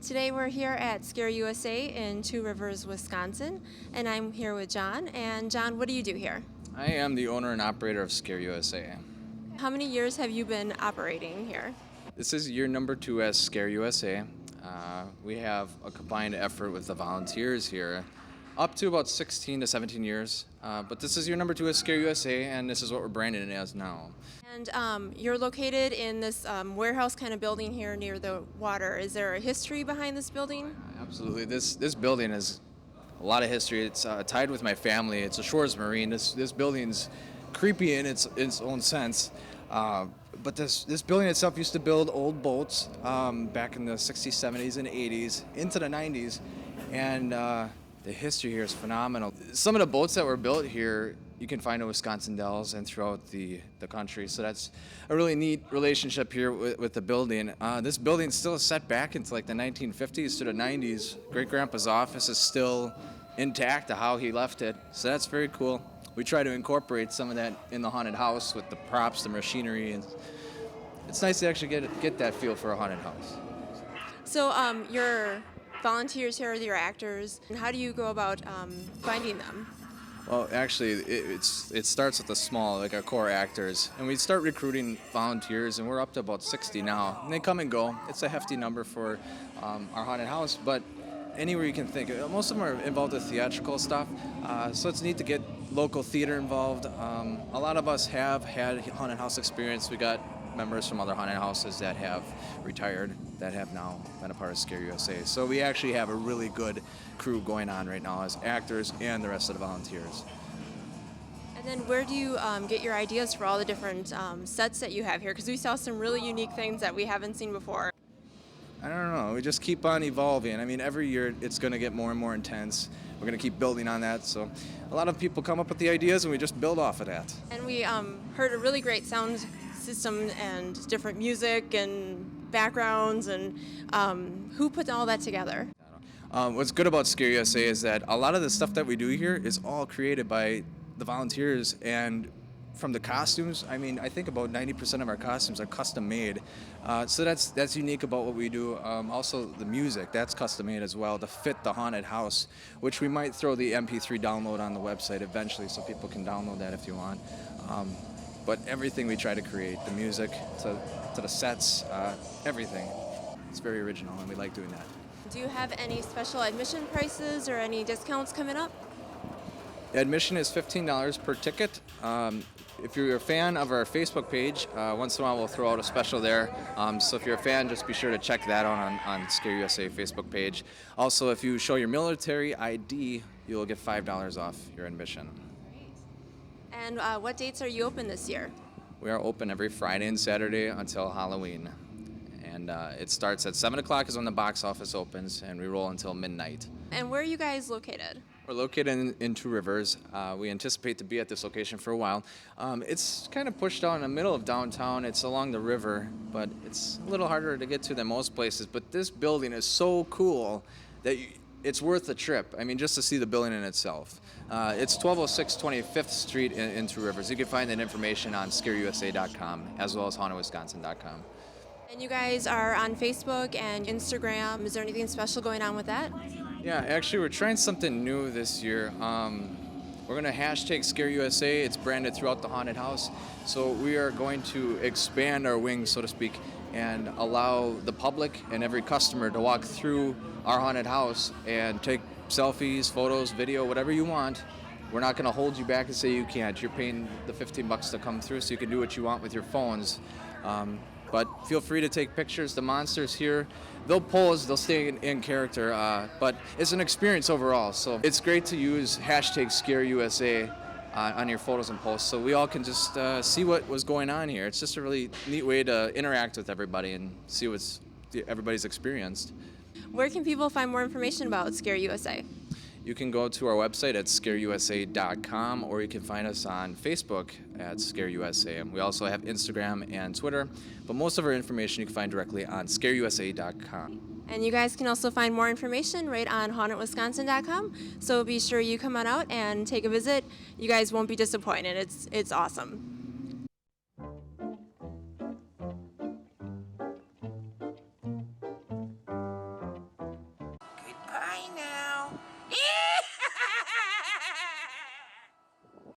Today we're here at Scare USA in Two Rivers, Wisconsin, and I'm here with John. And John, what do you do here? I am the owner and operator of Scare USA. How many years have you been operating here? This is year number 2 as Scare USA. We have a combined effort with the volunteers here, up to about 16 to 17 years. But this is year number 2 as Scare USA, and this is what we're branded it as now. And you're located in this warehouse kind of building here near the water. Is there a history behind this building? Absolutely. This building has a lot of history. It's tied with my family. It's a Schwarz Marine. This building's creepy in its own sense. But this building itself used to build old boats back in the 60s, 70s, and 80s into the 90s. And the history here is phenomenal. Some of the boats that were built here you can find in Wisconsin Dells and throughout the country. So that's a really neat relationship here with the building. This building still is set back into like the 1950s to the 90s. Great-grandpa's office is still intact to how he left it. So that's very cool. We try to incorporate some of that in the haunted house with the props, the machinery, and it's nice to actually get that feel for a haunted house. So your volunteers here, your actors, and how do you go about finding them? Well, actually, it starts with the small, like our core actors, and we start recruiting volunteers, and we're up to about 60 now. And they come and go. It's a hefty number for our haunted house, but anywhere you can think. Most of them are involved with theatrical stuff, so it's neat to get local theater involved. A lot of us have had haunted house experience. We got members from other haunted houses that have retired that have now been a part of Scare USA. So we actually have a really good crew going on right now as actors and the rest of the volunteers. And then where do you get your ideas for all the different sets that you have here? Because we saw some really unique things that we haven't seen before. I don't know. We just keep on evolving. I mean, every year it's going to get more and more intense. We're going to keep building on that. So a lot of people come up with the ideas and we just build off of that. And we heard a really great sound system and different music and backgrounds, and who put all that together? What's good about Scare USA is that a lot of the stuff that we do here is all created by the volunteers, and from the costumes, I mean, I think about 90% of our costumes are custom made. So that's unique about what we do. Also, the music, that's custom made as well to fit the haunted house, which we might throw the MP3 download on the website eventually so people can download that if you want. But everything we try to create, the music to the sets, everything. It's very original, and we like doing that. Do you have any special admission prices or any discounts coming up? Admission is $15 per ticket. If you're a fan of our Facebook page, once in a while we'll throw out a special there. So if you're a fan, just be sure to check that out on Scare USA Facebook page. Also, if you show your military ID, you'll get $5 off your admission. And what dates are you open this year? We are open every Friday and Saturday until Halloween. And it starts at 7 o'clock is when the box office opens, and we roll until midnight. And where are you guys located? We're located in Two Rivers. We anticipate to be at this location for a while. It's kind of pushed out in the middle of downtown. It's along the river, but it's a little harder to get to than most places. But this building is so cool that it's worth the trip. I mean, just to see the building in itself. It's 1206 25th Street in Two Rivers. You can find that information on scareusa.com as well as hauntedwisconsin.com. And you guys are on Facebook and Instagram. Is there anything special going on with that? Yeah, actually, we're trying something new this year. We're going to hashtag Scare USA. It's branded throughout the haunted house. So we are going to expand our wings, so to speak, and allow the public and every customer to walk through our haunted house and take selfies, photos, video, whatever you want. We're not going to hold you back and say you can't. You're paying the $15 to come through, so you can do what you want with your phones. But feel free to take pictures. The monsters here, they'll pose, they'll stay in character, but it's an experience overall. So it's great to use hashtag ScareUSA on your photos and posts so we all can just see what was going on here. It's just a really neat way to interact with everybody and see what everybody's experienced. Where can people find more information about Scare USA? You can go to our website at scareusa.com, or you can find us on Facebook at Scare USA. We also have Instagram and Twitter, but most of our information you can find directly on scareusa.com. And you guys can also find more information right on hauntedwisconsin.com. So be sure you come on out and take a visit. You guys won't be disappointed. It's awesome.